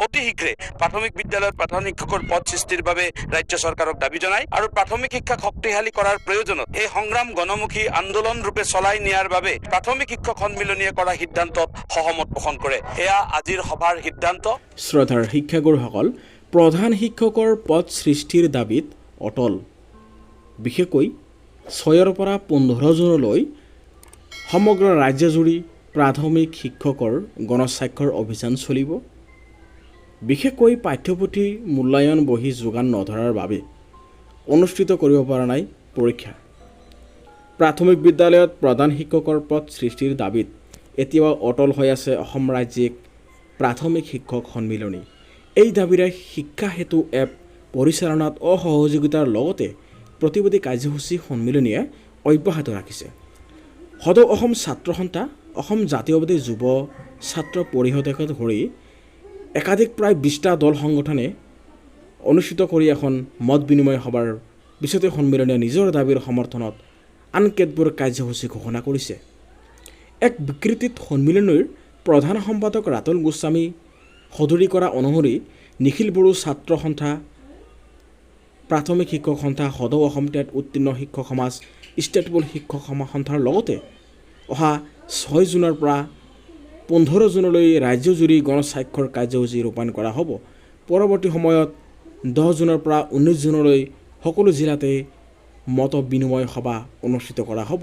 অতি শীঘ্ৰে প্ৰাথমিক বিদ্যালয়ত প্ৰধান শিক্ষকৰ পদ সৃষ্টিৰ বাবে ৰাজ্য চৰকাৰক দাবী জনায় আৰু প্ৰাথমিক শিক্ষাক শক্তিশালী কৰাৰ প্ৰয়োজনত এই সংগ্ৰাম গণমুখী আন্দোলন ৰূপে চলাই নিয়াৰ বাবে প্ৰাথমিক শিক্ষক সন্মিলনীয়ে কৰা সিদ্ধান্তত সহমত পোষণ কৰে। এয়া আজিৰ সভাৰ সিদ্ধান্ত। শ্ৰদ্ধাৰ শিক্ষাগুৰুসকল, প্ৰধান শিক্ষকৰ পদ সৃষ্টিৰ দাবীত অটল। বিশেষকৈ 6ৰ পৰা 15 জুনলৈ সমগ্ৰ ৰাজ্যজুৰি প্ৰাথমিক শিক্ষকৰ গণস্বাক্ষৰ অভিযান চলিব। বিশেষকৈ পাঠ্যপুথি মূল্যায়ন বহি যোগান নধৰাৰ বাবে অনুষ্ঠিত কৰিব পৰা নাই পৰীক্ষা। প্ৰাথমিক বিদ্যালয়ত প্ৰধান শিক্ষকৰ পদ সৃষ্টিৰ দাবীত এতিয়াও অটল হৈ আছে অসম ৰাজ্যিক প্ৰাথমিক শিক্ষক সন্মিলনী। এই দাবীৰে শিক্ষা সেতু এপ পৰিচালনাত অসহযোগিতাৰ লগতে প্ৰতিবাদী কাৰ্যসূচী সন্মিলনীয়ে অব্যাহত ৰাখিছে। সদৌ অসম ছাত্ৰ সন্থা, অসম জাতীয়বাদী যুৱ ছাত্ৰ পৰিষদকে ধৰি একাধিক প্ৰায় 20টা দল সংগঠনে অনুষ্ঠিত কৰি এখন মত বিনিময় সভাৰ পিছতে সন্মিলনীয়ে নিজৰ দাবীৰ সমৰ্থনত আন কেতবোৰ কাৰ্যসূচী ঘোষণা কৰিছে। এক বিবৃতিত সন্মিলনীৰ প্ৰধান সম্পাদক ৰাতুল গোস্বামী সদৰি কৰা অনুসৰি নিখিল বড়ো ছাত্ৰ সন্থা, প্ৰাথমিক শিক্ষক সন্থা, সদৌ অসম টেট উত্তীৰ্ণ শিক্ষক সমাজ, ষ্টেট বোৰ্ড শিক্ষক সন্থাৰ লগতে অহা 6 জুনৰ পৰা 15 জুনলৈ ৰাজ্যজুৰি গণস্বাক্ষৰ কাৰ্যসূচী ৰূপায়ণ কৰা হ'ব। পৰৱৰ্তী সময়ত 10 জুনৰ পৰা 19 জুনলৈ সকলো জিলাতে মত বিনিময় সভা অনুষ্ঠিত কৰা হ'ব।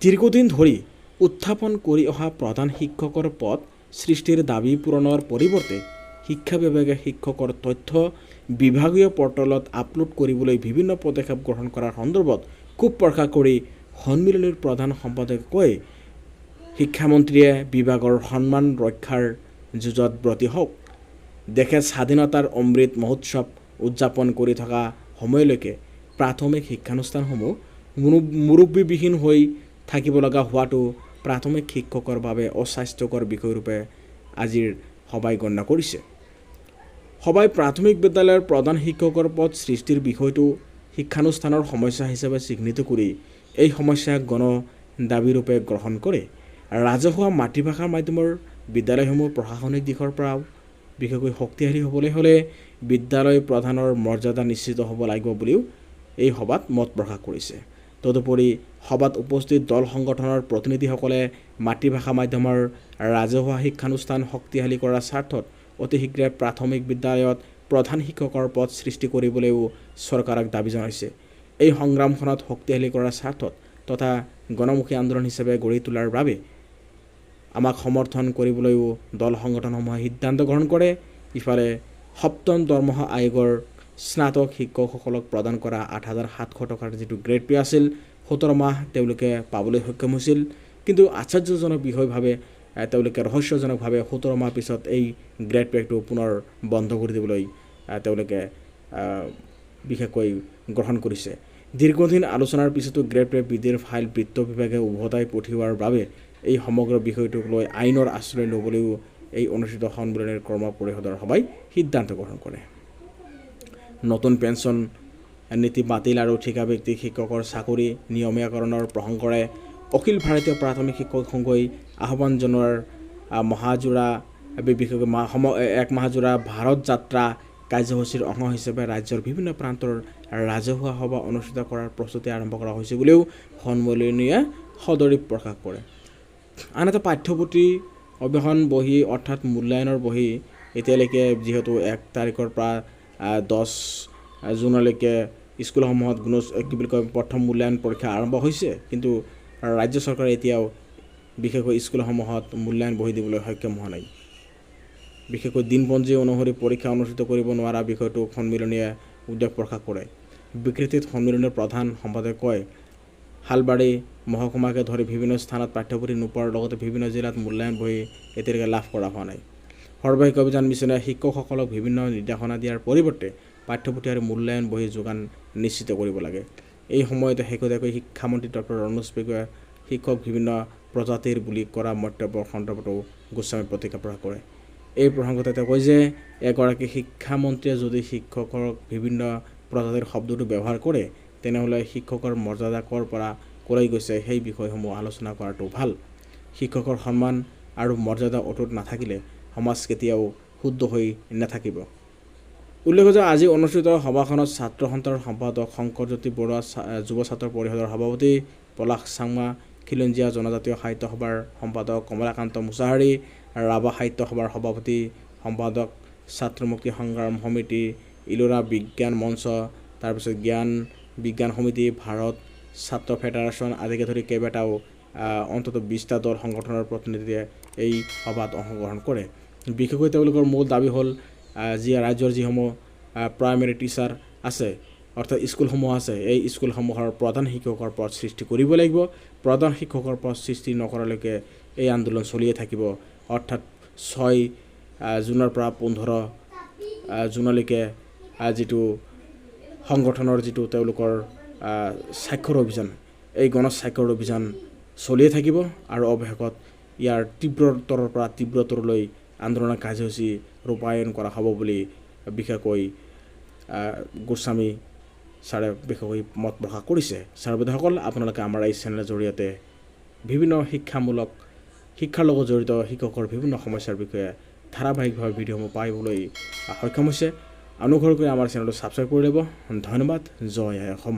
দীৰ্ঘদিন ধৰি উত্থাপন কৰি অহা প্ৰধান শিক্ষকৰ পদ সৃষ্টিৰ দাবী পূৰণৰ পৰিৱৰ্তে শিক্ষা বিভাগে শিক্ষকৰ তথ্য বিভাগীয় পৰ্টেলত আপলোড কৰিবলৈ বিভিন্ন পদক্ষেপ গ্ৰহণ কৰাৰ সন্দৰ্ভত ক্ষোভ প্ৰকাশ কৰি সন্মিলনীৰ প্ৰধান সম্পাদকে কয়, শিক্ষামন্ত্ৰীয়ে বিভাগৰ সন্মান ৰক্ষাৰ যুঁজত ব্ৰতী হওক। দেশে স্বাধীনতাৰ অমৃত মহোৎসৱ উদযাপন কৰি থকা সময়লৈকে প্ৰাথমিক শিক্ষানুষ্ঠানসমূহ মুৰব্বীবিহীন হৈ থাকিব লগা হোৱাটো প্ৰাথমিক শিক্ষকৰ বাবে অস্বাস্থ্যকৰ বিষয়ৰূপে আজিৰ সভাই গণ্য কৰিছে। সভাই প্ৰাথমিক বিদ্যালয়ৰ প্ৰধান শিক্ষকৰ পদ সৃষ্টিৰ বিষয়টো শিক্ষানুষ্ঠানৰ সমস্যা হিচাপে চিহ্নিত কৰি এই সমস্যাক গণ দাবীৰূপে গ্ৰহণ কৰে। ৰাজহুৱা মাতৃভাষাৰ মাধ্যমৰ বিদ্যালয়সমূহ প্ৰশাসনিক দিশৰ পৰাও বিশেষকৈ শক্তিশালী হ'বলৈ হ'লে বিদ্যালয় প্ৰধানৰ মৰ্যাদা নিশ্চিত হ'ব লাগিব বুলিও এই সভাত মত প্ৰকাশ কৰিছে। তদুপৰি সভাত উপস্থিত দল সংগঠনৰ প্ৰতিনিধিসকলে মাতৃভাষা মাধ্যমৰ ৰাজহুৱা শিক্ষানুষ্ঠান শক্তিশালী কৰাৰ স্বাৰ্থত অতি শীঘ্ৰে প্ৰাথমিক বিদ্যালয়ত প্ৰধান শিক্ষকৰ পদ সৃষ্টি কৰিবলৈও চৰকাৰক দাবী জনাইছে। এই সংগ্ৰামখনত শক্তিশালী কৰাৰ স্বাৰ্থত তথা গণমুখী আন্দোলন হিচাপে গঢ়ি তোলাৰ বাবে আমাক সমৰ্থন কৰিবলৈও দল সংগঠনসমূহে সিদ্ধান্ত গ্ৰহণ কৰে। ইফালে সপ্তম দৰমহা আয়োগৰ স্নাতক শিক্ষকসকলক প্ৰদান কৰা 8,700 টকাৰ যিটো গ্ৰেড পে আছিল 17 মাহ তেওঁলোকে পাবলৈ সক্ষম হৈছিল। কিন্তু আশ্চৰ্যজনক বিষয়ভাৱে তেওঁলোকে ৰহস্যজনকভাৱে 17 মাহ পিছত এই গ্ৰেড পেটো পুনৰ বন্ধ কৰি দিবলৈ তেওঁলোকে বিশেষকৈ গ্ৰহণ কৰিছে। দীৰ্ঘদিন আলোচনাৰ পিছতো গ্ৰেড পে বৃদ্ধিৰ ফাইল বিত্ত বিভাগে উভতাই পঠিওৱাৰ বাবে এই সমগ্ৰ বিষয়টোক লৈ আইনৰ আশ্ৰয় ল'বলৈও এই অনুষ্ঠিত সন্মিলনীৰ কৰ্ম পৰিষদৰ সভাই সিদ্ধান্ত গ্ৰহণ কৰে। নতুন পেঞ্চন নীতি বাতিল আৰু ঠিকাভিত্তিক শিক্ষকৰ চাকৰি নিয়মীয়াকৰণৰ প্ৰসংগৰে অখিল ভাৰতীয় প্ৰাথমিক শিক্ষক সংঘই আহ্বান জনোৱাৰ মহাজোৰা বিশেষকৈ এক মাহজোৰা ভাৰত যাত্ৰা কাৰ্যসূচীৰ অংশ হিচাপে ৰাজ্যৰ বিভিন্ন প্ৰান্তৰ ৰাজহুৱা সভা অনুষ্ঠিত কৰাৰ প্ৰস্তুতি আৰম্ভ কৰা হৈছে বুলিও সন্মিলনীয়ে সদৰি প্ৰকাশ কৰে। আনহাতে পাঠ্যপুথি অধ্যয়ন বহি অৰ্থাৎ মূল্যায়নৰ বহি এতিয়ালৈকে যিহেতু 1 তাৰিখৰ পৰা 10 জুনলৈকে স্কুলসমূহত প্ৰথম মূল্যায়ন পৰীক্ষা আৰম্ভ হৈছে, কিন্তু ৰাজ্য চৰকাৰে এতিয়াও বিশেষকৈ স্কুলসমূহত মূল্যায়ন বহি দিবলৈ সক্ষম হোৱা নাই। বিশেষকৈ দিনপঞ্জী অনুসৰি পৰীক্ষা অনুষ্ঠিত কৰিব নোৱাৰা বিষয়টো সন্মিলনীয়ে উদ্বেগ প্ৰকাশ কৰে। বিবৃতিত সন্মিলনীৰ প্ৰধান সম্পাদকে কয়, হালবাৰী মহকুমাকে ধৰি বিভিন্ন স্থানত পাঠ্যপুথি নোপোৱাৰ লগতে বিভিন্ন জিলাত মূল্যায়ন বহি এতিয়ালৈকে লাভ কৰা হোৱা নাই। সৰ্বাধিক অভিযান মিছনে শিক্ষকসকলক বিভিন্ন নিৰ্দেশনা দিয়াৰ পৰিৱৰ্তে পাঠ্যপুথি আৰু মূল্যায়ন বহি যোগান নিশ্চিত কৰিব লাগে। এই সময়তে শেহতীয়াকৈ শিক্ষামন্ত্ৰী ডক্টৰ ৰণোজ পেগুৱে শিক্ষক বিভিন্ন প্ৰজাতিৰ বুলি কৰা মন্তব্যৰ সন্দৰ্ভতো গোস্বামী প্ৰতিক্ৰিয়া প্ৰকাশ কৰে। এই প্ৰসংগতে তেওঁ কয় যে এগৰাকী শিক্ষামন্ত্ৰীয়ে যদি শিক্ষকক বিভিন্ন প্ৰজাতিৰ শব্দটো ব্যৱহাৰ কৰে তেনেহ'লে শিক্ষকৰ মৰ্যাদা ক'ৰ পৰা ক'লৈ গৈছে সেই বিষয়সমূহ আলোচনা কৰাটো ভাল। শিক্ষকৰ সন্মান আৰু মৰ্যাদা অটুট নাথাকিলে সমাজ কেতিয়াও শুদ্ধ হৈ নাথাকিব। উল্লেখ্য যে আজি অনুষ্ঠিত সভাখনত ছাত্ৰ সন্থাৰ সম্পাদক শংকৰজ্যোতি বৰুৱা, যুৱ ছাত্ৰ পৰিষদৰ সভাপতি পলাশ চাংমা, খিলঞ্জীয়া জনজাতীয় সাহিত্য সভাৰ সম্পাদক কমলাকান্ত মুছাহাৰী, ৰাভা সাহিত্য সভাৰ সভাপতি সম্পাদক, ছাত্ৰ মুক্তি সংগ্ৰাম সমিতি, ইলোৰা বিজ্ঞান মঞ্চ, তাৰপিছত জ্ঞান বিজ্ঞান সমিতি, ভাৰত ছাত্ৰ ফেডাৰেশ্যন আদিকে ধৰি কেইবাটাও অন্তত 20টা দল সংগঠনৰ প্ৰতিনিধিয়ে এই সভাত অংশগ্ৰহণ কৰে। বিশেষকৈ তেওঁলোকৰ মূল দাবী হ'ল ৰাজ্যৰ যিসমূহ প্ৰাইমেৰী টিচাৰ আছে, অৰ্থাৎ স্কুলসমূহ আছে, এই স্কুলসমূহৰ প্ৰধান শিক্ষকৰ পদ সৃষ্টি কৰিব লাগিব। প্ৰধান শিক্ষকৰ পদ সৃষ্টি নকৰালৈকে এই আন্দোলন চলিয়ে থাকিব। অৰ্থাৎ 6 জুনৰ পৰা 15 জুনলৈকে যিটো সংগঠনৰ যিটো তেওঁলোকৰ স্বাক্ষৰ অভিযান, এই গণ স্বাক্ষৰ অভিযান চলিয়ে থাকিব আৰু অৱশেষত ইয়াৰ তীব্ৰতৰৰ পৰা তীব্ৰতৰলৈ আন্দোলনৰ কাৰ্যসূচী ৰূপায়ণ কৰা হ'ব বুলি বিশেষকৈ গোস্বামী ছাৰে বিশেষকৈ মত প্ৰকাশ কৰিছে। ছাৰবেদসকল, আপোনালোকে আমাৰ এই চেনেলৰ জৰিয়তে বিভিন্ন শিক্ষাৰ লগত জড়িত শিক্ষকৰ বিভিন্ন সমস্যাৰ বিষয়ে ধাৰাবাহিকভাৱে ভিডিঅ'সমূহ পাবলৈ সক্ষম হৈছে। অনুগ্ৰহ কৰি আমাৰ চেনেলটো ছাবস্ক্ৰাইব কৰি ল'ব। ধন্যবাদ। জয় আই অসম।